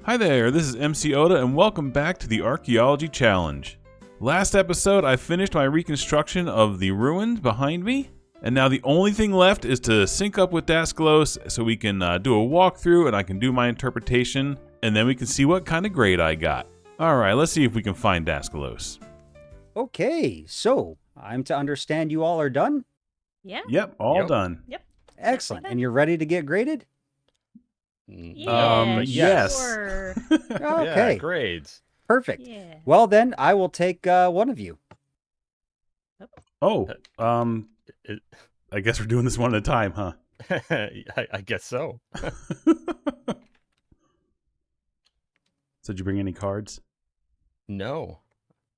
Hi there, this is MC Oda, and welcome back to the Archaeology Challenge. Last episode, I finished my reconstruction of the ruins behind me, and now the only thing left is to sync up with Daskalos so we can do a walkthrough and I can do my interpretation, and then we can see what kind of grade I got. Alright, let's see if we can find Daskalos. Okay, so I'm to understand you all are done? Yeah. Yep, all done. Yep. Excellent. And you're ready to get graded? Yeah. Yes. Sure. Okay, Yeah, grades. perfect. Yeah. Well then, I will take one of you. Oh, I guess we're doing this one at a time, huh? I guess so. So did you bring any cards? No.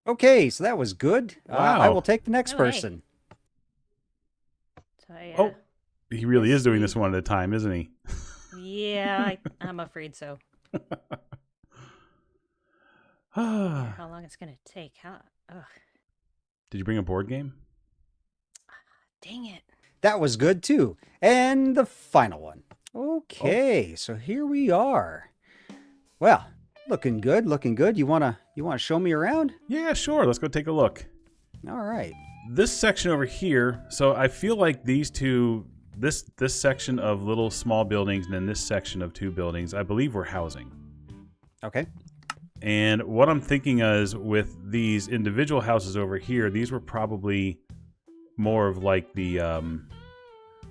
Okay, so that was good. Wow. I will take the next All right. person. So, yeah. Oh. He really is doing this one at a time, isn't he? Yeah, I'm afraid so. How long it's gonna take, huh? Ugh. Did you bring a board game? Dang it. That was good too. And the final one. Okay, so here we are. Well, looking good, looking good. You wanna show me around? Yeah, sure. Let's go take a look. All right. This section over here, so I feel like these two, this section of little small buildings and then this section of two buildings, I believe were housing. Okay. And what I'm thinking is with these individual houses over here, these were probably more of like the, I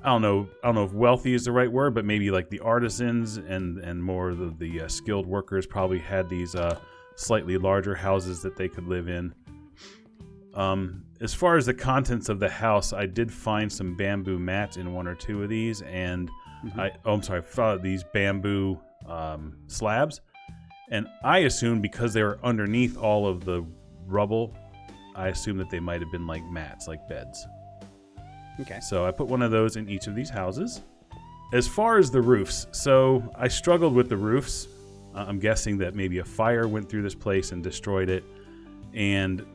don't know if wealthy is the right word, but maybe like the artisans and more of the skilled workers probably had these slightly larger houses that they could live in. As far as the contents of the house, I did find some bamboo mats in one or two of these, and I found these bamboo slabs, and I assumed because they were underneath all of the rubble, I assumed that they might have been like mats, like beds. Okay. So I put one of those in each of these houses. As far as the roofs, so I struggled with the roofs. I'm guessing that maybe a fire went through this place and destroyed it, and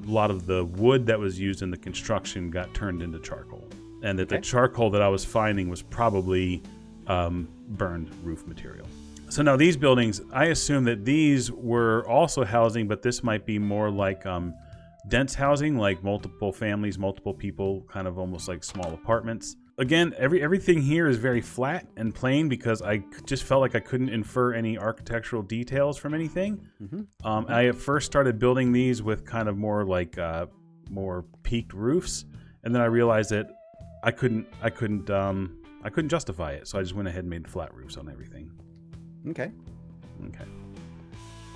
a lot of the wood that was used in the construction got turned into charcoal, and that the charcoal that I was finding was probably burned roof material. So now these buildings, I assume that these were also housing, but this might be more like dense housing, like multiple families, multiple people, kind of almost like small apartments. Again, everything here is very flat and plain because I just felt like I couldn't infer any architectural details from anything. I at first started building these with kind of more like more peaked roofs, and then I realized that I couldn't justify it, so I just went ahead and made flat roofs on everything. Okay.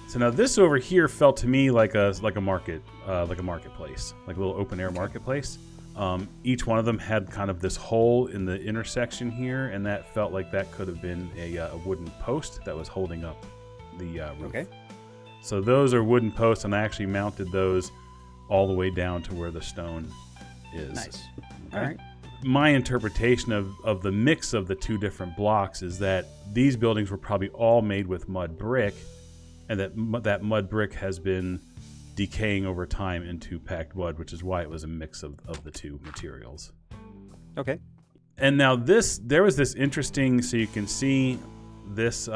So now this over here felt to me like a marketplace, like a little open air marketplace. Each one of them had kind of this hole in the intersection here, and that felt like that could have been a wooden post that was holding up the roof. Okay. So those are wooden posts, and I actually mounted those all the way down to where the stone is. Nice. Okay. All right. My interpretation of the mix of the two different blocks is that these buildings were probably all made with mud brick, and that mud brick has been decaying over time into packed mud, which is why it was a mix of the two materials. Okay. And now there was this interesting, so you can see this, what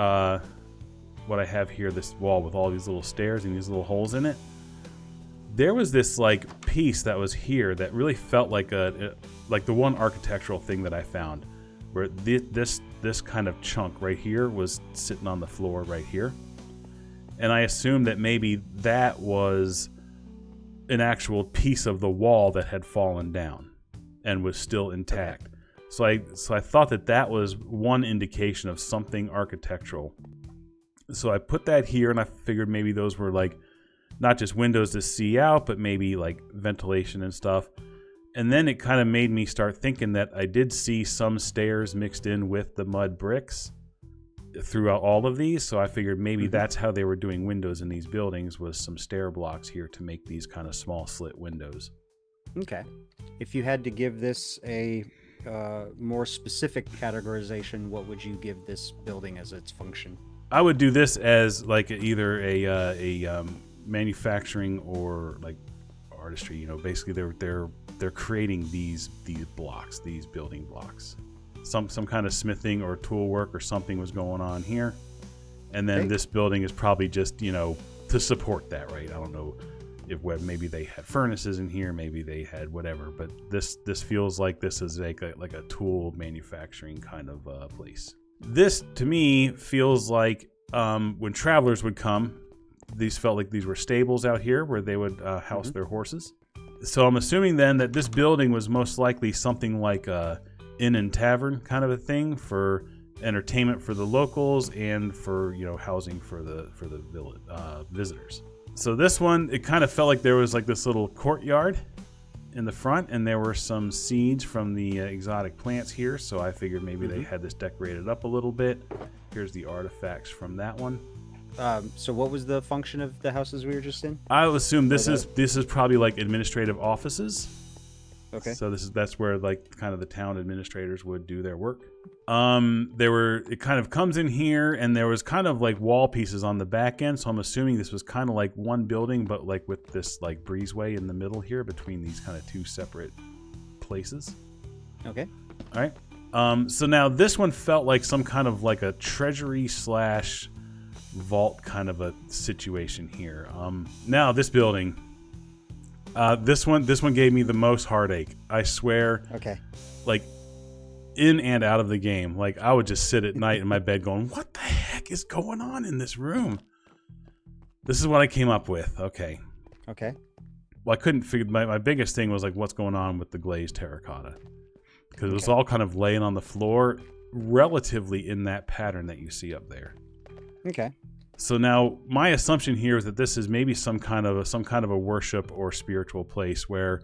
I have here, this wall with all these little stairs and these little holes in it. There was this like piece that was here that really felt like like the one architectural thing that I found, where this kind of chunk right here was sitting on the floor right here. And I assumed that maybe that was an actual piece of the wall that had fallen down and was still intact. So I thought that was one indication of something architectural. So I put that here, and I figured maybe those were like not just windows to see out, but maybe like ventilation and stuff. And then it kind of made me start thinking that I did see some stairs mixed in with the mud bricks throughout all of these, so I figured maybe that's how they were doing windows in these buildings, was some stair blocks here to make these kind of small slit windows. Okay. If you had to give this a more specific categorization, what would you give this building as its function? I would do this as like either a manufacturing or like artistry. You know, basically they're creating these blocks, these building blocks. Some kind of smithing or tool work or something was going on here, And then Okay. this building is probably just, to support that, right? I don't know if maybe they had furnaces in here, maybe they had whatever, but this feels like this is like a tool manufacturing kind of place. This to me feels like when travelers would come, these felt like these were stables out here where they would house their horses. So I'm assuming then that this building was most likely something like a inn and tavern kind of a thing for entertainment for the locals and for housing for the village visitors. So this one, it kind of felt like there was like this little courtyard in the front, and there were some seeds from the exotic plants here. So I figured maybe they had this decorated up a little bit. Here's the artifacts from that one. So what was the function of the houses we were just in? I would assume this is probably like administrative offices. Okay. So that's where like kind of the town administrators would do their work. It kind of comes in here, and there was kind of like wall pieces on the back end. So I'm assuming this was kind of like one building, but like with this like breezeway in the middle here between these kind of two separate places. Okay. All right. So now this one felt like some kind of like a treasury / vault kind of a situation here. Now this building, this one gave me the most heartache. I swear. Okay. Like in and out of the game, like I would just sit at night in my bed going, "What the heck is going on in this room?" This is what I came up with. Okay. Okay. Well, I couldn't figure. My biggest thing was like, what's going on with the glazed terracotta? Because it was all kind of laying on the floor, relatively in that pattern that you see up there. Okay. So now my assumption here is that this is maybe some kind of a worship or spiritual place where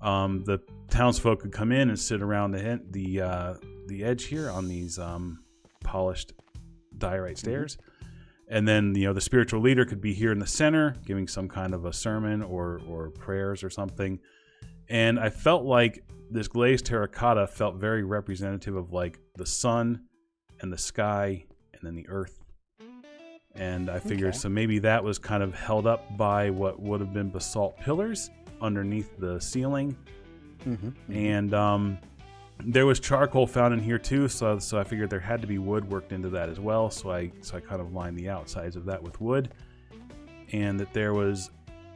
the townsfolk could come in and sit around the edge here on these polished diorite stairs, and then the spiritual leader could be here in the center giving some kind of a sermon or prayers or something. And I felt like this glazed terracotta felt very representative of like the sun and the sky and then the earth. And I figured, so maybe that was kind of held up by what would have been basalt pillars underneath the ceiling. And there was charcoal found in here too, so I figured there had to be wood worked into that as well. So I kind of lined the outsides of that with wood, and that there was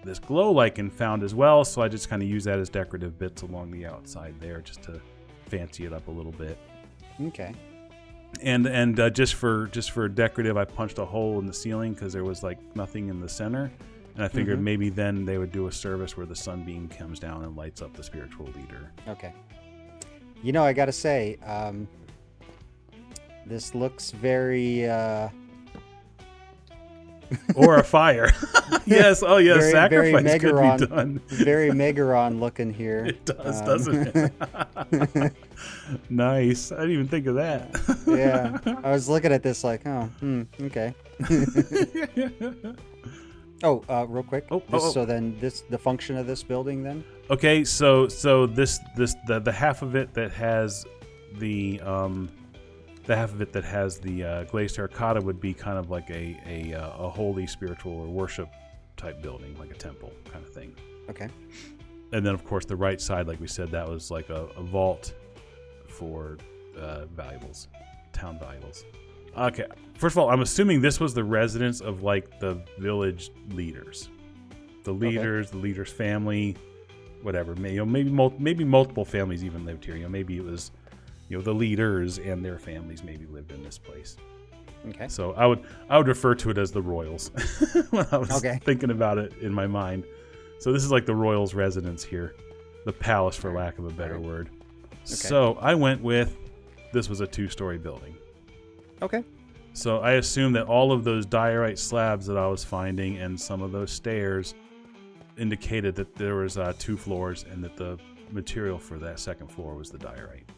this glow lichen found as well. So I just kind of used that as decorative bits along the outside there, just to fancy it up a little bit. Okay. And just for decorative, I punched a hole in the ceiling because there was like nothing in the center, and I figured maybe then they would do a service where the sunbeam comes down and lights up the spiritual leader. Okay. I gotta say, this looks very Or a fire. Yes. Oh, yes. very Sacrifice could Megaron, be done. very Megaron looking here. It does, doesn't it? Nice. I didn't even think of that. Yeah. I was looking at this like, okay. Real quick. So then the function of this building then? Okay, so the half of it that has the glazed terracotta would be kind of like a holy spiritual or worship type building, like a temple kind of thing. Okay. And then of course the right side, like we said, that was like a vault for valuables, town valuables. Okay, first of all, I'm assuming this was the residence of like the village leaders, the leader's family, whatever. Maybe multiple families even lived here. Maybe it was, the leaders and their families maybe lived in this place. Okay. So I would refer to it as the royals when I was thinking about it in my mind. So this is like the royals' residence here, the palace, for lack of a better word. Okay. So I went with this was a 2-story building. Okay. So I assume that all of those diorite slabs that I was finding and some of those stairs indicated that there was 2 floors and that the material for that second floor was the diorite.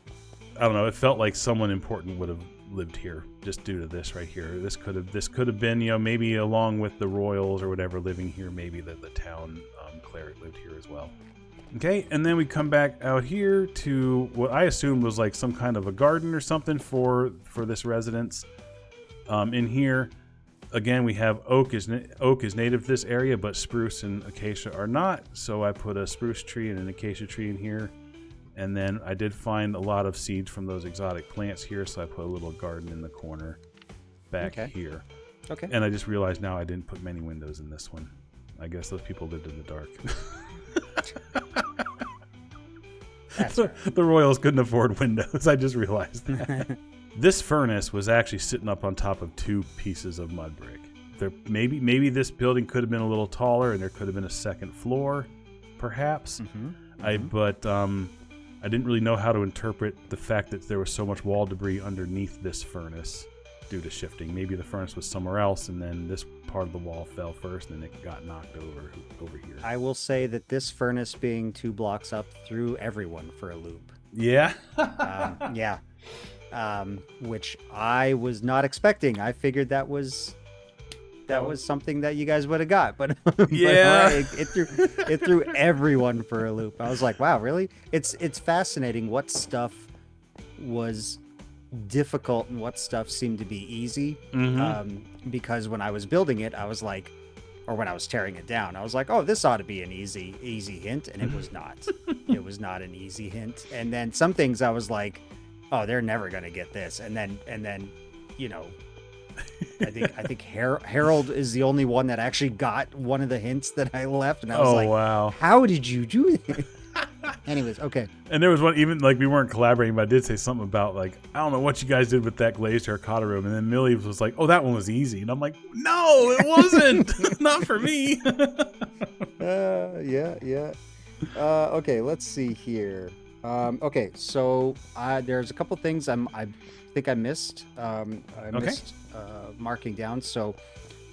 I don't know. It felt like someone important would have lived here just due to this right here. This could have been, maybe along with the royals or whatever living here, maybe the town cleric lived here as well. Okay, and then we come back out here to what I assumed was like some kind of a garden or something for this residence. In here, again, we have oak is native to this area, but spruce and acacia are not. So I put a spruce tree and an acacia tree in here. And then I did find a lot of seeds from those exotic plants here, so I put a little garden in the corner back here. Okay. And I just realized now I didn't put many windows in this one. I guess those people lived in the dark. That's right. The Royals couldn't afford windows. I just realized that. This furnace was actually sitting up on top of 2 pieces of mud brick. Maybe this building could have been a little taller, and there could have been a second floor, perhaps. I didn't really know how to interpret the fact that there was so much wall debris underneath this furnace due to shifting. Maybe the furnace was somewhere else, and then this part of the wall fell first, and then it got knocked over here. I will say that this furnace being 2 blocks up threw everyone for a loop. Yeah. Yeah. Which I was not expecting. I figured that was something that you guys would have got, but Yeah. it threw everyone for a loop. I was like, wow, really? It's fascinating what stuff was difficult and what stuff seemed to be easy. Because when I was building it, I was like, or when I was tearing it down, I was like, oh, this ought to be an easy hint, and it was not. It was not an easy hint. And then some things I was like, oh, they're never gonna get this. And then, you know, I think Harold is the only one that actually got one of the hints that I left, and I was like, wow. How did you do this? Anyways, okay. And there was one, even like we weren't collaborating, but I did say something about like, I don't know what you guys did with that glazed terracotta room. And then Millie was like, oh, that one was easy. And I'm like, no, it wasn't. Not for me. Yeah. Okay, let's see here. Okay, so there's a couple things I think I missed. Missed marking down. So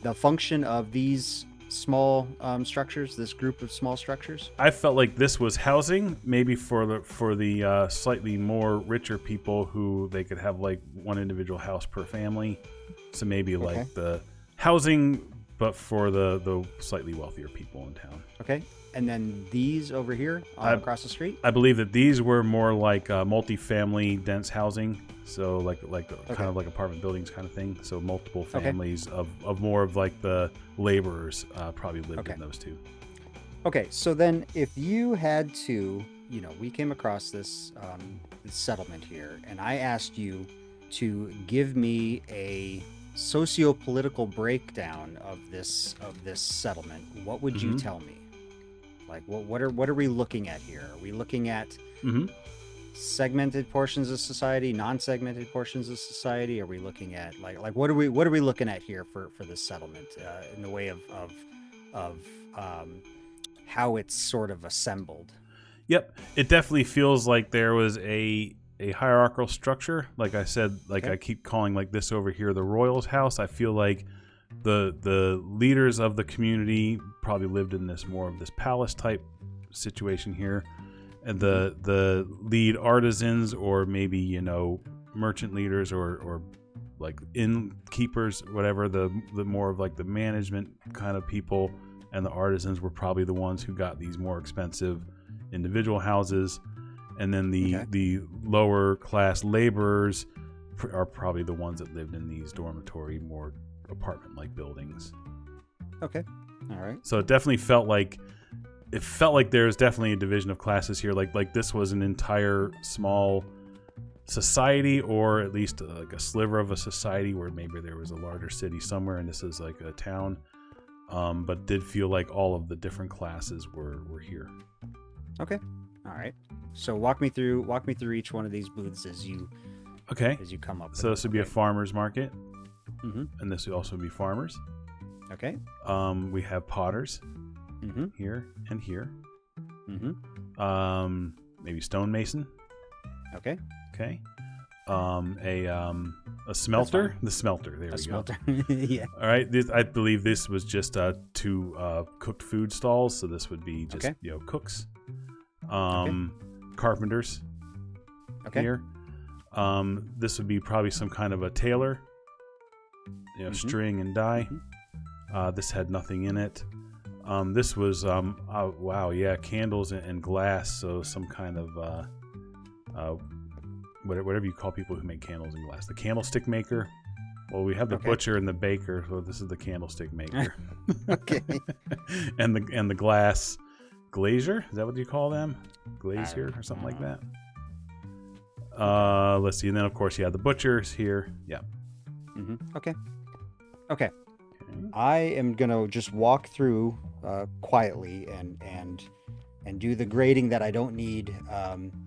the function of these small structures, this group of small structures. I felt like this was housing, maybe for the slightly more richer people who they could have like one individual house per family. So maybe like the housing, but for the slightly wealthier people in town. Okay. And then these over here across the street? I believe that these were more like multi-family dense housing. So like kind of like apartment buildings kind of thing. So multiple families of more of like the laborers probably lived in those too. Okay, so then if you had to, we came across this settlement here, and I asked you to give me a socio-political breakdown of this settlement, what would you tell me? Like, what are we looking at here? Are we looking at segmented portions of society, non-segmented portions of society? Are we looking at like what are we looking at here for this settlement in the way of how it's sort of assembled? Yep, it definitely feels like there was a hierarchical structure. Like I said, I keep calling like this over here the Royals' house. I feel like the leaders of the community probably lived in this more of this palace type situation here, and the lead artisans or maybe merchant leaders or like innkeepers, whatever, the more of like the management kind of people, and the artisans were probably the ones who got these more expensive individual houses, and then the lower class laborers are probably the ones that lived in these dormitory, more apartment-like buildings. Okay, all right. So it definitely felt like there's definitely a division of classes here. Like this was an entire small society, or at least like a sliver of a society, where maybe there was a larger city somewhere, and this is like a town. But did feel like all of the different classes were here. Okay, all right. So walk me through each one of these booths as you come up. So this would be a farmer's market. Mm-hmm. And this would also be farmers. Okay. We have potters here and here. Mm-hmm. Maybe stonemason. Okay. Okay. A smelter. The smelter. There we go. Yeah. All right. I believe this was just 2 cooked food stalls. So this would be just cooks. Carpenters. Okay. Here. This would be probably some kind of a tailor. String and dye. This had nothing in it. This was candles and glass. So some kind of whatever you call people who make candles and glass. The candlestick maker. Well, we have the butcher and the baker, so this is the candlestick maker. Okay. and the glass glazier. Is that what you call them? Glazier or something like that. Let's see. And then of course you have the butchers here. Yeah. Okay. I am gonna just walk through quietly and do the grading that I don't need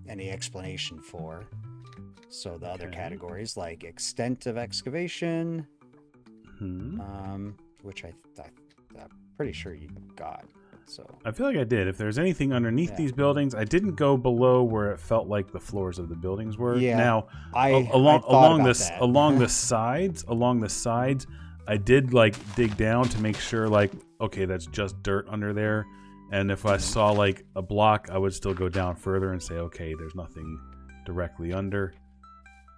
any explanation for. So the other Okay. categories like extent of excavation, which I'm pretty sure you got. So I feel like I did. If there's anything underneath Yeah. these buildings, I didn't go below where it felt like the floors of the buildings were. Yeah, Now, I along thought about this that. along the sides, I did like dig down to make sure like, okay, that's just dirt under there. And if I saw like a block, I would still go down further and say, okay, there's nothing directly under.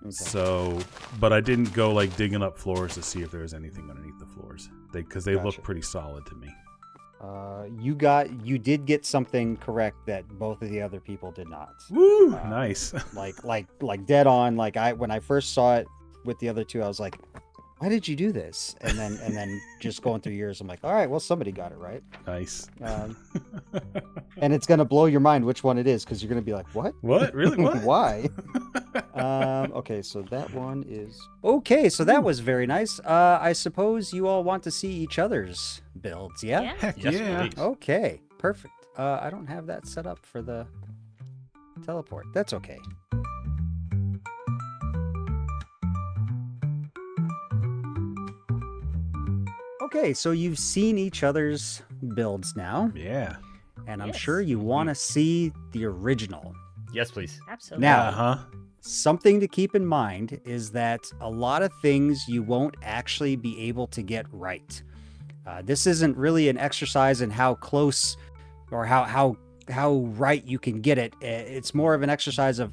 Okay. So, but I didn't go like digging up floors to see if there was anything underneath the floors. Because they Gotcha. look pretty solid to me. You did get something correct that both of the other people did not. Woo! Nice. like dead on. Like when I first saw it with the other two, I was like, why did you do this? And then just going through years, I'm like, all right, well, somebody got it right. Nice. And it's gonna blow your mind which one it is, because you're gonna be like, what? What? Really? What? Why? Okay, so that one is okay. So that was very nice. I suppose you all want to see each other's builds, yeah? Heck Yes, yeah. please. Okay, perfect. I don't have that set up for the teleport. That's okay. Okay, so you've seen each other's builds now, Yeah. and I'm Yes. sure you want to see the original. Yes, please. Absolutely. Now- Uh-huh. Something to keep in mind is that a lot of things you won't actually be able to get right. This isn't really an exercise in how close or how right you can get it. It's more of an exercise of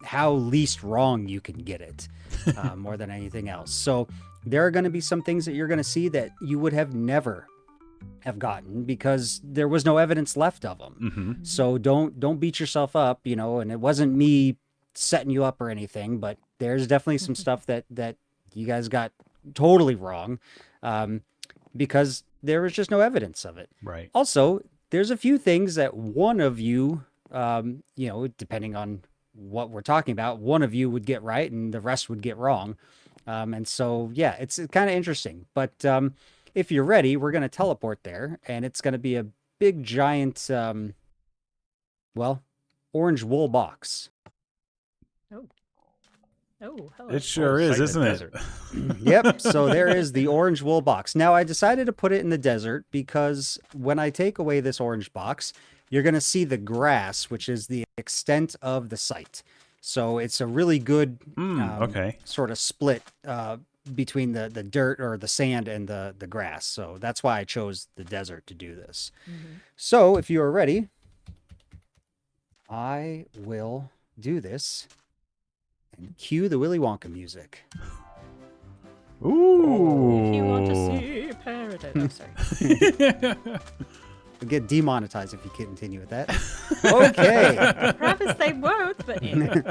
how least wrong you can get it, more than anything else. So there are going to be some things that you're going to see that you would have never have gotten because there was no evidence left of them. Mm-hmm. So don't beat yourself up, and it wasn't me setting you up or anything, but there's definitely some stuff that you guys got totally wrong, because there was just no evidence of it. Right. Also, there's a few things that one of you, depending on what we're talking about, one of you would get right and the rest would get wrong. And so, yeah, it's kind of interesting. But if you're ready, we're going to teleport there, and it's going to be a big, giant, orange wool box. Oh, hello. It sure is, Sight in the isn't it? Yep. So there is the orange wool box. Now I decided to put it in the desert because when I take away this orange box, you're going to see the grass, which is the extent of the site. So it's a really good Okay. sort of split between the dirt or the sand and the grass. So that's why I chose the desert to do this. Mhm. So if you are ready, I will do this and cue the Willy Wonka music. Ooh. If you want to see paradise. Oh, sorry. You'll get demonetized if you continue with that. Okay. I promise they won't, but anyway.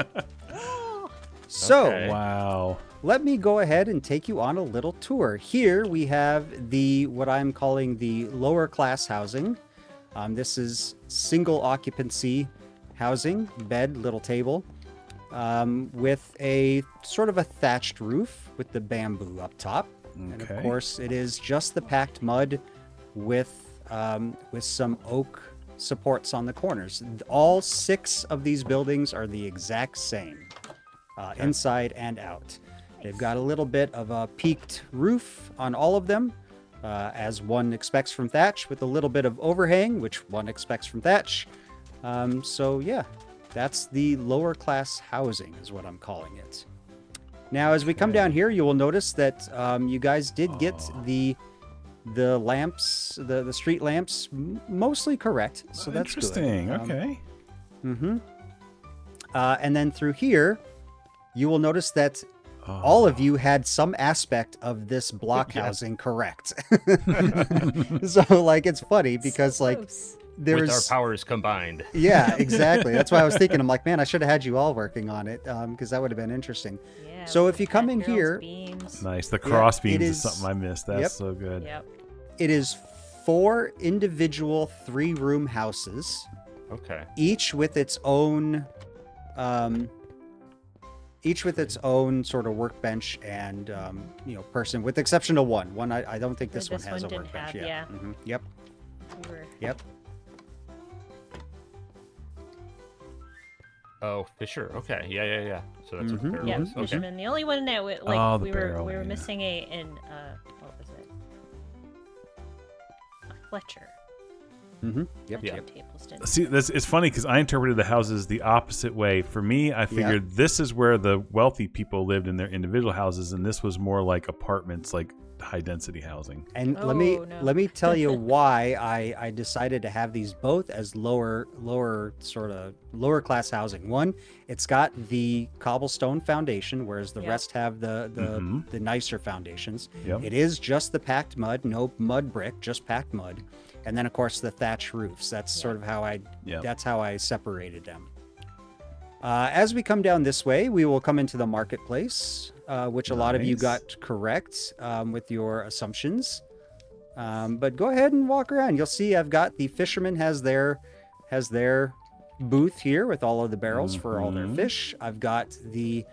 Oh. So Okay. Wow. let me go ahead and take you on a little tour. Here we have what I'm calling the lower class housing. This is single occupancy housing, bed, little table, with a sort of a thatched roof with the bamboo up top. And of Okay. course, it is just the packed mud with some oak supports on the corners. All 6 of these buildings are the exact same, inside and out. They've got a little bit of a peaked roof on all of them, as one expects from thatch, with a little bit of overhang, which one expects from thatch. So yeah, that's the lower class housing is what I'm calling it. Now, as we come down here, you will notice that you guys did get the lamps, the street lamps, mostly correct. So that's good. Interesting. Okay. Mm-hmm. And then through here, you will notice that all of you had some aspect of this block Yes. housing correct. So, like, it's funny because, like, Close. there's... With our powers combined. Yeah, exactly. That's why I was thinking, I'm like, man, I should have had you all working on it, because that would have been interesting. Yeah, So we if you had come in girls' here- beams. Nice. The cross it beams is is- something I missed. That's Yep. so good. Yep. It is 4 individual 3-room houses, Okay. each with its own each with its own sort of workbench and person, with the exception of one. I don't think this one has a didn't workbench. have, yeah. Mm-hmm. Yep. We were- Yep. Oh, Fisher. Okay. Yeah. So that's Mhm. what there Yeah, was. Okay. fisherman. The only one that we, Oh, the we barrel, were yeah. missing what was it? A Fletcher. Mm-hmm. Yep. Fletcher Yep. tables didn't. See, it's funny because I interpreted the houses the opposite way. For me, I figured this is where the wealthy people lived in their individual houses, and this was more like apartments, like high density housing. And Oh, no. let me tell you why I decided to have these both as lower class housing. One, it's got the cobblestone foundation, whereas the Yep. rest have the Mhm. the nicer foundations. Yep. It is just the packed mud, no mud brick, just packed mud, and then of course the thatch roofs. That's sort of how that's how I separated them. As we come down this way, we will come into the marketplace, which a lot of you Nice. got correct with your assumptions. But go ahead and walk around. You'll see I've got the fisherman has their booth here with all of the barrels for all their Mhm. fish. I've got the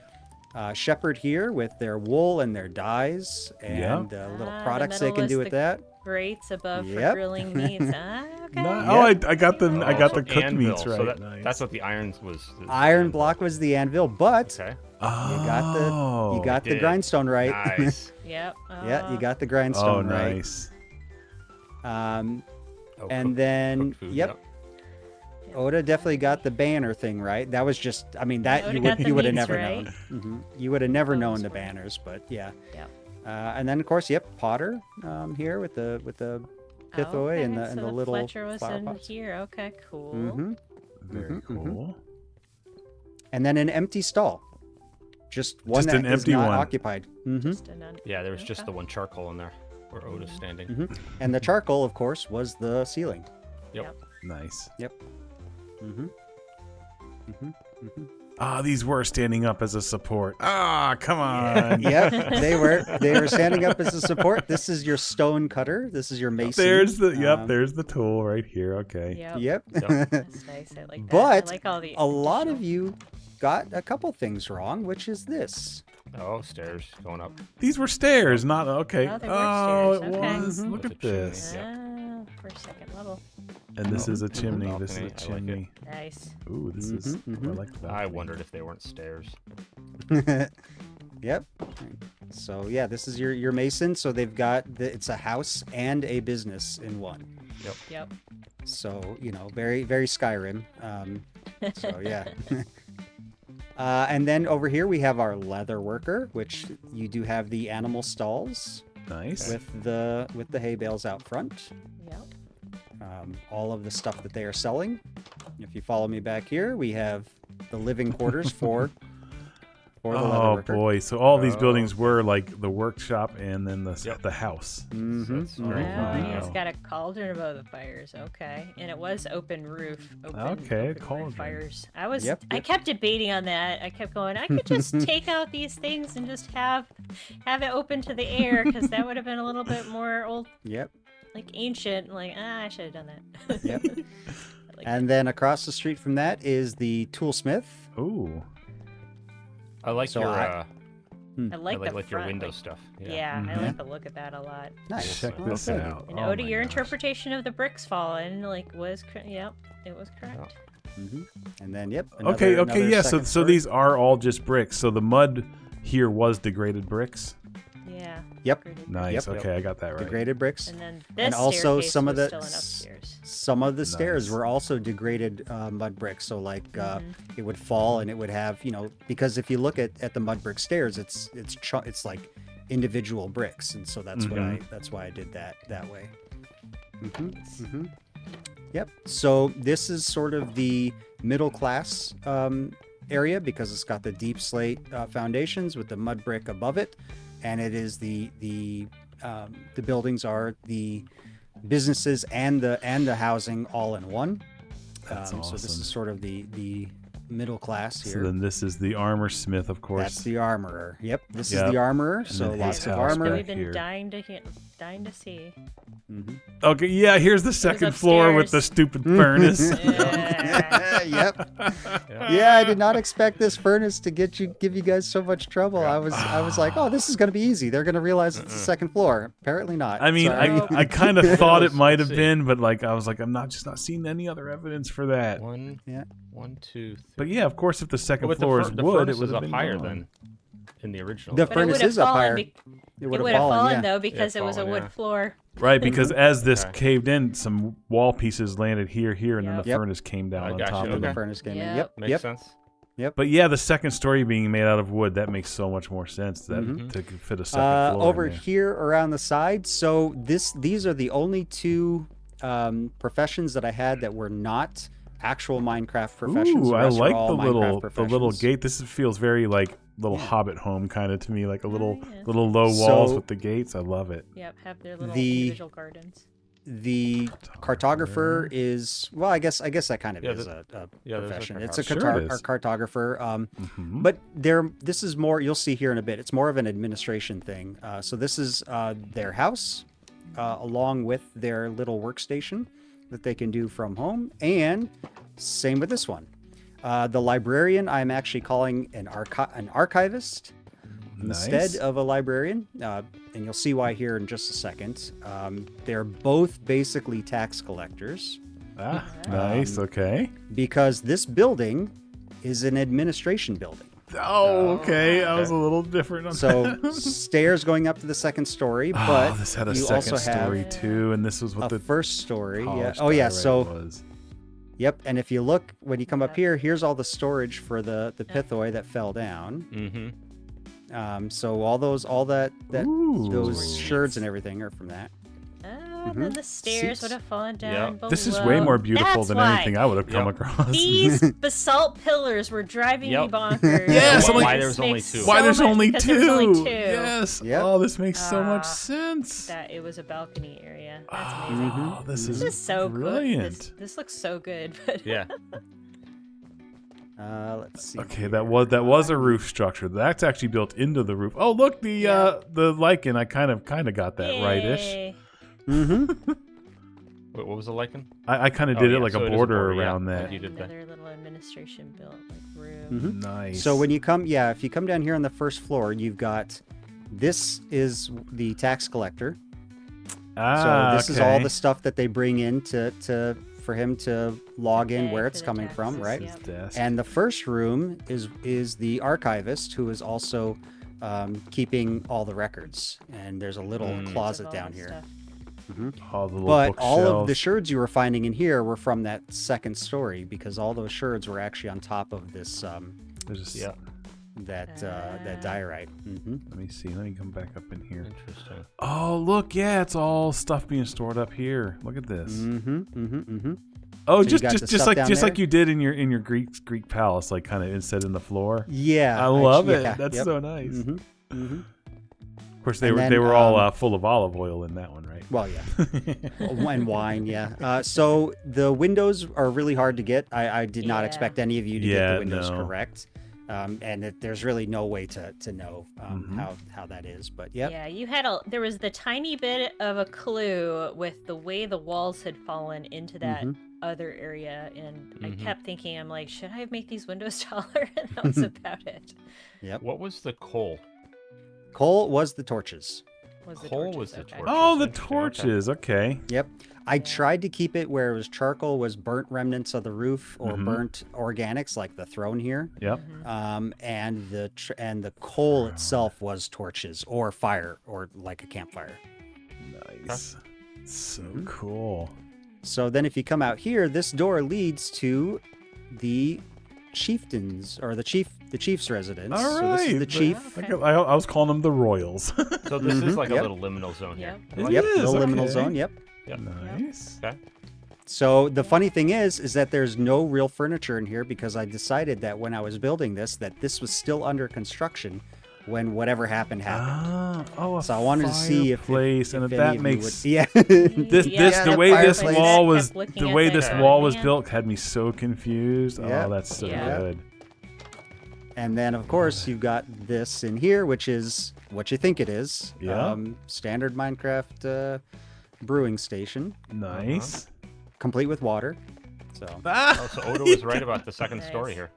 shepherd here with their wool and their dyes and the little Ah, the products they middle can was do with the that. Grates above for Yep. grilling meats. Okay. No, Yep. oh, I got the I got so the cooked anvil. meats right. So Nice. that's what the iron was. the Iron anvil. block was the anvil, but Okay. Oh, you got the did. grindstone right. Nice. Yep. Yeah, you got the Oh, grindstone right. nice. Um, Oh, and cooked- then, cooked food, yep, Oda definitely got the banner thing right. That was just, I mean, that Oda you got would the you would have meats never right. known. You would have never known Bones the were- banners, but yeah. Yep. And then of course, yep, Potter here with the pithoi and the so little Fletcher was flower in pots. here. Okay, cool. hmm Very Mhm, mhm. cool. And then an empty stall, just one Just that an is empty not one. occupied. Just an un- Yeah, there was just okay. the one charcoal in there where Oda's standing. And the charcoal, of course, was the ceiling. Nice. Mm-hmm. Ah, these were standing up as a support. Ah, come on. Yep, they were standing up as a support. This is your stone cutter. This is your mason. There's the Um, there's the tool right here. Okay. Yep. Yep. That's nice. I like that. But I like all the a lot of additional- you got a couple things wrong, which is this. Oh, stairs going up. These were stairs, not okay. Oh, they were Oh, stairs, it okay. was. Mhm. Look With at a chimney. this. Ah, for second level. And this is a Mhm. chimney. This is a Balcony, I like it. chimney. Nice. Ooh, this is. Mhm, I mhm. like that. I wondered if they weren't stairs. Yep. So yeah, this is your mason. So they've got it's a house and a business in one. Yep. So very very Skyrim. So yeah. And then over here we have our leather worker, which you do have the animal stalls Nice. with the hay bales out front. Yep. All of the stuff that they are selling. If you follow me back here, we have the living quarters for the leather Oh worker. boy! So all these Oh. buildings were like the workshop and then the Yep. the house. Mm-hmm. That's very Oh, fun. yeah, it's Wow. got a cauldron above the fires. Okay, and it was open roof. Okay, open cauldron. roof fires. I Yep. kept debating on that. I kept going. I could just take out these things and just have it open to the air because that would have been a little bit more old, Yep. like ancient. Like I should have done that. Yep. I like And then across the street from that is the toolsmith. Ooh. I like So your I I like the like your front, window like- stuff. Yeah, I Mhm. like the look of that a lot. Nice. Check Oh, this good. out. And Oh Oda, my your gosh. interpretation of the bricks fallen was yep, it was correct. Mhm. And then yep. Okay. another Yeah. So second story. these are all just bricks. So the mud here was degraded bricks. Yeah. Yep. Graded Nice. Yep. Okay, I got that right. degraded bricks. And then this And also staircase some of was the still in upstairs. some of the stairs Nice. were also degraded mud bricks. So like Mm-hmm. it would fall and it would have because if you look at the mud brick stairs, it's like individual bricks, and so that's why I did that way. Yep. So this is sort of the middle class area because it's got the deep slate foundations with the mud brick above it, and it is the buildings are the businesses and the housing all in one. That's So this awesome. is sort of the middle class So here. then this is the armor smith, of course. That's the armorer. Yep, this Yep. is the armorer. And So then lots his of house armor. back We've been here. dying to see. Okay, yeah, here's the second floor with the upstairs. stupid furnace. Yeah. Yep. Yeah, I did not expect this furnace to give you guys so much trouble. I was like, oh, this is gonna be easy. They're gonna realize it's the second floor. Apparently not. I mean, Sorry. I kind of thought it might have see. been, but like I was like, I'm just not seeing any other evidence for that. One, Yeah. 1, 2, 3. But yeah, of course, if the second But floor is the wood, furnace it would is have up been higher gone. than in the original. The But it furnace would have is up fallen. higher. It It would would have fallen yeah. though because it was a fallen, wood yeah. floor. Right, because as this Okay. caved in, some wall pieces landed here, and then Yep. the Yep. furnace came down I on got top you, of The them. okay. furnace came in. Yep. Yep. Makes Yep. sense. But yeah, the second story being made out of wood, that makes so much more sense that Mhm. to fit a second floor Over in there. here around the side. So these are the only two professions that I had that were not actual Minecraft professions. Ooh, The I rest are like all the Minecraft little professions. gate. This feels very like little Yeah. Hobbit home kind of to me, like a little yeah. little low walls So- with the gates. I love it. Yep, have their little The- individual gardens. The cartographer is well, I guess that kind of Yeah, is the- a yeah, there's a profession. It's a Sure it is. cartographer. Mhm. But this is more. You'll see here in a bit. It's more of an administration thing. So this is their house, along with their little workstation that they can do from home, and same with this one. The librarian, I'm actually calling an archivist instead Nice. of a librarian, and you'll see why here in just a second. They're both basically tax collectors Ah, nice. Okay. because this building is an administration building. Oh, okay. I was okay. a little different on So that. stairs going up to the second story, but Oh, this had a you second also story have too, and this was a what the first story. Yeah. polished Oh yeah. diorite So was. yep. And if you look when you come up here, here's all the storage for the pithoi that fell down. Mm-hmm. So all those Ooh. those sherds and everything are from that. Oh, then the stairs Seats. would have fallen down. Yeah. Below. This is way more beautiful That's than why. anything I would have come Yep. across. These basalt pillars were driving Yep. me bonkers. Yes, I'm like- Why This there's only makes two. Why so there's much- only because two? there was only two. Yes. Yep. Oh, this makes so much Ah. sense. That it was a balcony area. That's amazing. Oh, this is This is so brilliant. good. This looks so good. But Yeah. Let's see. Okay, here. that was a roof structure. That's actually built into the roof. Oh, look, the lichen. I kind of got that right-ish. Yay. Mm-hmm. Wait, what was the lichen? I kind of Oh, did it yeah, like so a it is a border border, yeah. around Yeah, that. you did that. Another little administration built like room. Mhm. Nice. So when you come, if you come down here on the first floor, you've got this is the tax collector. So this is all okay. the stuff that they bring in for him to log in Okay, where for it's the coming from, taxes, right? yep. His desk. And the first room is the archivist, who is also keeping all the records. And there's a little Mm. closet Of all down the here. stuff. all the little But all of the bookshelves. sherds you were finding in here were from that second story, because all those sherds were actually on top of this There's just, Yeah. that diorite. Mm-hmm. Let me see. Let me come back up in here. Interesting. Oh, look, yeah, it's all stuff being stored up here. Look at this. Mm-hmm. Mm-hmm. Mm-hmm. Oh, So you got the stuff down just like there? you did in your Greek palace, like kind of inset in the floor. Yeah, I love it. yeah, That's yep. so nice. Mm-hmm. Mm-hmm. Of course, they And were then, they were all full of olive oil in that one, right? Well, yeah, and wine, yeah. So the windows are really hard to get. I did not Yeah. expect any of you to get Yeah, the windows no. correct, and there's really no way to know Mhm. how that is. But yep. Yeah, you had there was the tiny bit of a clue with the way the walls had fallen into that Mhm. other area, and I Mhm. kept thinking, I'm like, should I make these windows taller? And that was about it. Yep. What was the coal? Coal was the torches. Was the Coal torches, was the okay. torch. Oh, the Interesting, okay. torches. Okay. Yep. I tried to keep it where it was charcoal, was burnt remnants of the roof, or Mhm. burnt organics like the throne here. Yep. And the coal itself was torches or fire or like a campfire. Nice. So Mhm. cool. So then if you come out here, this door leads to the chieftains or the chief's residence. All So this is right. the chief. I was calling them the royals. So this is Mhm. like Yep. a little liminal zone here. Yep. I like Yep, It the is, liminal okay. zone. Yep. Yep. Nice. Okay. So the funny thing is that there's no real furniture in here because I decided that when I was building this, that this was still under construction when whatever happened happened. Oh, a So I wanted to see if fireplace, and if that any of you makes would, yeah. this Yeah, the that way this fireplace. wall I was kept looking the at way that this going, wall was man. built had me so confused. Yeah. Oh, that's so Yeah. good. And then, of course, you've got this in here, which is what you think it is. Yeah. Standard Minecraft brewing station, Nice. complete with water. So, Oh, so Odo was right about the second Nice. story here.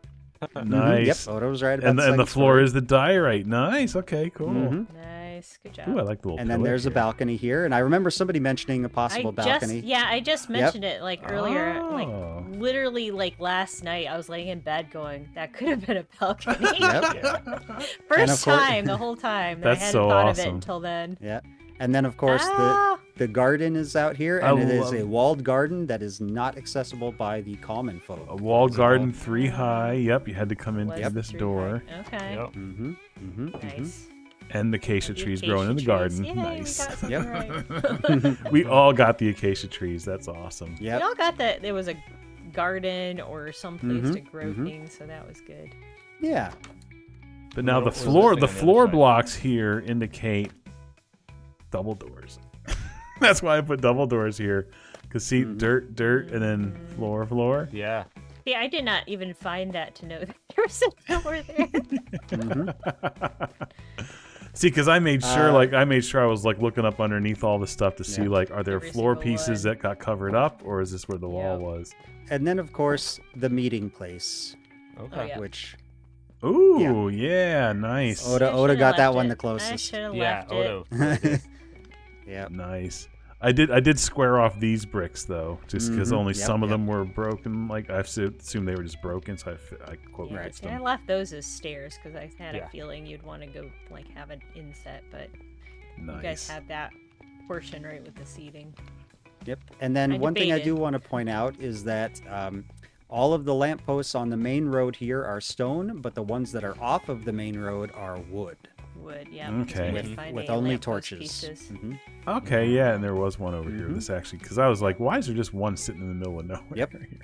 Nice. Yep, Odo was right about And the the second floor story. is the diorite. Nice. Okay, cool. Mhm. Nice, good job. Ooh, I like the little And then pillar there's a here. balcony here. And I remember somebody mentioning a possible balcony. I just mentioned it like earlier, like Oh. literally like last night. I was laying in bed going, "That could have been a balcony." Yep. Yeah. And First of course- time, the whole time. That I That's hadn't so thought of awesome. it until then. Yeah. And then, of course, Ah! the garden is out here, I and it is love- a walled garden that is not accessible by the common folk. A walled It's a garden wall- 3 high. Yep, you had to come in Was through this through door. height. Okay. Yep. Mhm, mhm, mhm. Nice. And the acacia The trees acacia growing in the trees. garden. Yay, Nice. We got something Yep. right. We all got the acacia trees. That's awesome. Yep. We all got that. There was a garden or some place Mhm, to grow mhm. things, so that was good. Yeah. But now What the was floor, this the thing on the floor other side? blocks here indicate double doors. That's why I put double doors here. Cause see, Mhm. dirt, and then floor. Yeah. See, I did not even find that to know that there was a door there. Mhm. See, because I made sure, Uh, I made sure I was like looking up underneath all the stuff to see, Yeah. like, are there Every floor single pieces one. that got covered up, or is this where the wall Yep. was? And then, of course, the meeting place, Okay. Oh, yeah. which Ooh, yeah, nice, Oda- I Oda should've got that left one it. the I closest. should have Yeah, left Odo. yeah. nice. I did square off these bricks though, just because Mhm. only Yep, some of yep. them were broken. Like I assumed they were just broken, so I quote Yeah, fixed and I them. left those as stairs because I had Yeah. a feeling you'd want to go like have an inset, but you guys Nice. had that portion right with the seating. Yep. And then I one thing I debated. do want to point out is that all of the lampposts on the main road here are stone, but the ones that are off of the main road are wood Wood, yeah. Okay. with only torches. Mhm. Okay, yeah, and there was one over here. Mhm. This actually, because I was like, why is there just one sitting in the middle of nowhere? Yep. Here?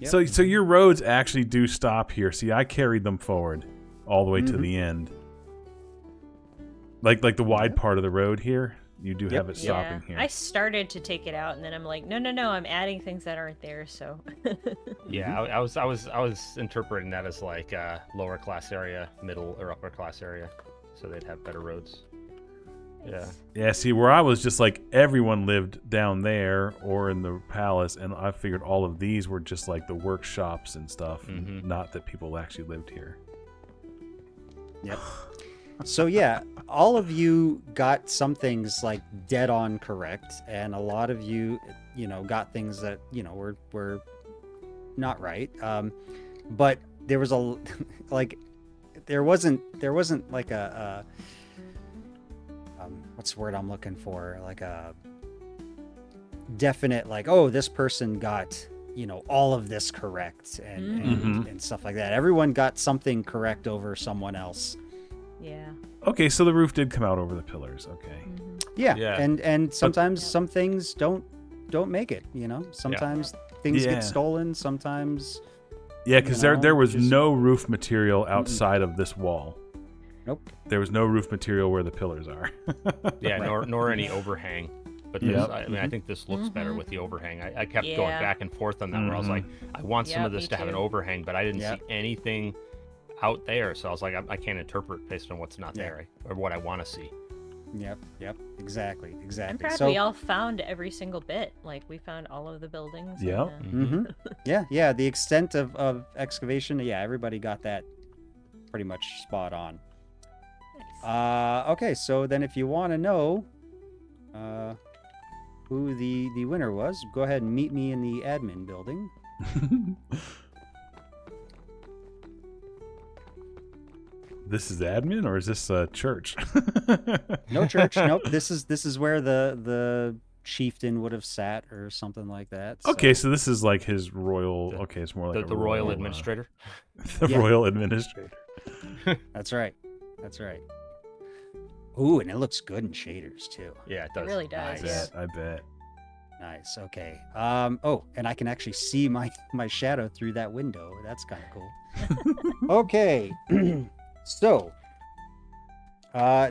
Yep. So your roads actually do stop here. See, I carried them forward all the way to Mhm. the end. Like the wide part of the road here, you do have it Yep. stopping Yeah, here. I started to take it out, and then I'm like, no, I'm adding things that aren't there. So Yeah, I was interpreting that as like lower class area, middle or upper class area, so they'd have better roads. Yeah. Yeah, see, where I was just like everyone lived down there or in the palace, and I figured all of these were just like the workshops and stuff, Mhm. not that people actually lived here. Yep. So yeah, all of you got some things like dead on correct, and a lot of you, got things that were not right. But there was a like, there wasn't like a what's the word I'm looking for? Like a definite like, oh, this person got all of this correct and Mhm. and stuff like that. Everyone got something correct over someone else. yeah. Okay, so the roof did come out over the pillars. Okay. Yeah, Yeah. and sometimes Yep. some things don't make it. Sometimes things Yeah. get stolen. Sometimes Yeah, because You know, there was just- no roof material outside of this wall. nope. There was no roof material where the pillars are. Yeah, nor any overhang. But this, Yep. I mean, I think this looks better with the overhang. I kept going Yeah. back and forth on that, where I was like, I want some Yep, of this me to have an too. overhang, but I didn't Yep. see anything out there. So I was like, I can't interpret based on what's not Yeah. there or what I want to see. Yep. Exactly. I'm proud So we all found every single bit. Like we found all of the buildings. and, Yep. hmm yeah. The extent of excavation. Yeah, everybody got that pretty much spot on. nice. Okay, so then if you want to know who the winner was, go ahead and meet me in the admin building. This is admin, or is this a church? No church. Nope. This is where the chieftain would have sat or something like that. Okay, so this is like his royal. The- Okay, it's more like The a royal royal administrator. The Yeah. royal administrator. That's right. Ooh, and it looks good in shaders too. Yeah, it It does. really does. Nice. Yeah. I bet. Nice. Okay. Oh, and I can actually see my shadow through that window. That's kind of cool. Okay. So,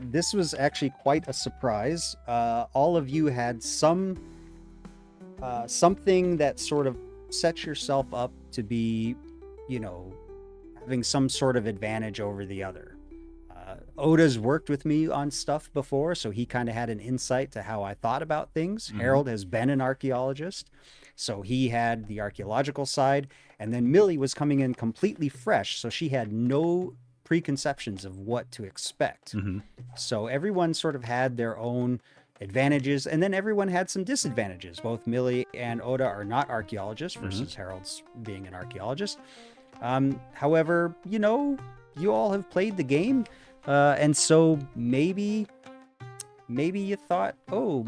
This was actually quite a surprise. All of you had something that sort of sets yourself up to be, having some sort of advantage over the other. Oda's worked with me on stuff before, so he kind of had an insight to how I thought about things. Mhm. Harold has been an archaeologist, so he had the archaeological side. And then Millie was coming in completely fresh, so she had no preconceptions of what to expect. Mm-hmm. So everyone sort of had their own advantages, and then everyone had some disadvantages. Both Millie and Oda are not archaeologists versus Harold's being an archaeologist. However, you all have played the game, and so maybe you thought, oh,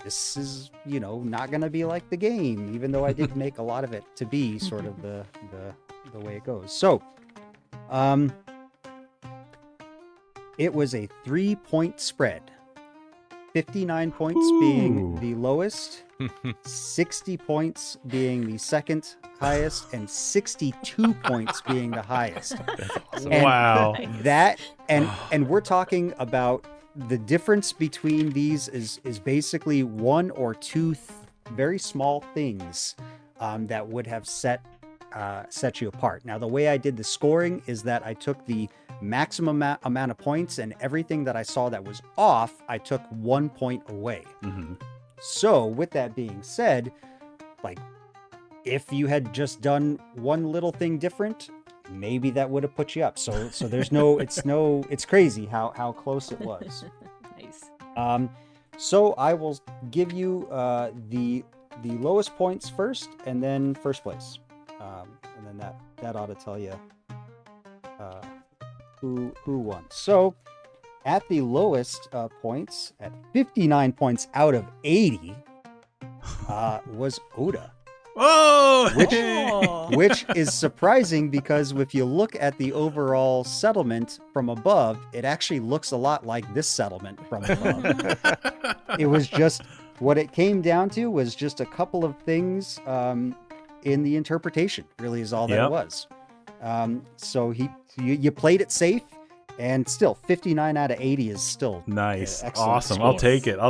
this is, not going to be like the game, even though I did make a lot of it to be sort of the way it goes. So, it was a 3-point spread. 59 points being the lowest, 60 points being the second highest, and 62 points being the highest. Awesome. And Wow. That and we're talking about the difference between these is basically one or two very small things that would have set you apart. Now, the way I did the scoring is that I took the maximum amount of points, and everything that I saw that was off, I took 1 point away. Mm-hmm. So with that being said, like, if you had just done one little thing different, maybe that would have put you up. So there's it's crazy how close it was. Nice. So I will give you the lowest points first, and then first place, and then that ought to tell you who won. So at the lowest points, at 59 points out of 80, was Oda. Oh, Which is surprising, because if you look at the overall settlement from above, it actually looks a lot like this settlement from above. It was just, what it came down to was just a couple of things in the interpretation, really, is all that Yep. it was. So you played it safe, and still 59 out of 80 is still nice, excellent awesome. score. I'll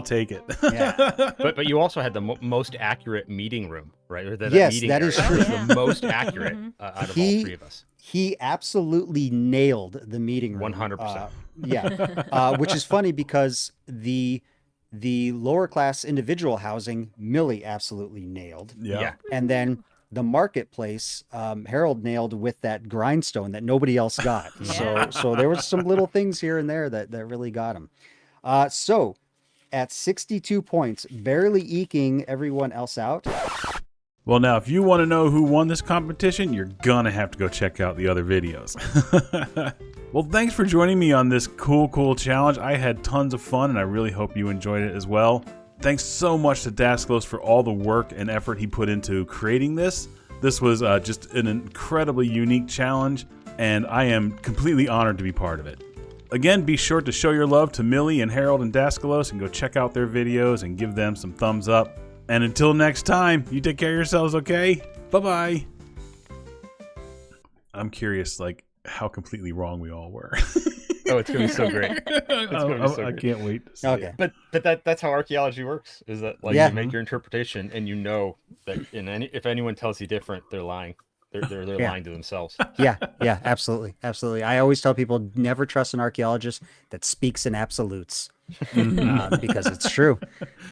take it. Yeah. But you also had the most accurate meeting room, right? Or Yes, meeting that is area true. was the most accurate out of all three of us. He absolutely nailed the meeting room. 100%. Yeah, which is funny because the lower class individual housing, Millie absolutely nailed, Yeah. and then the marketplace, Harold nailed with that grindstone that nobody else got. Yeah. So there was some little things here and there that really got him. So at 62 points, barely eking everyone else out. Well, now, if you want to know who won this competition, you're gonna have to go check out the other videos. Well, thanks for joining me on this cool challenge. I had tons of fun, and I really hope you enjoyed it as well. Thanks so much to Daskalos for all the work and effort he put into creating this. This was just an incredibly unique challenge, and I am completely honored to be part of it. Again, be sure to show your love to Millie and Harold and Daskalos and go check out their videos and give them some thumbs up. And until next time, you take care of yourselves, okay? Bye-bye. I'm curious, how completely wrong we all were. Oh, it's gonna be so great. I can't wait to see Okay. it. But that's how archaeology works. Is that Yeah. you make your interpretation, and you know that if anyone tells you different, they're lying. They're Yeah. lying to themselves. Yeah, absolutely. I always tell people, never trust an archaeologist that speaks in absolutes, because it's true.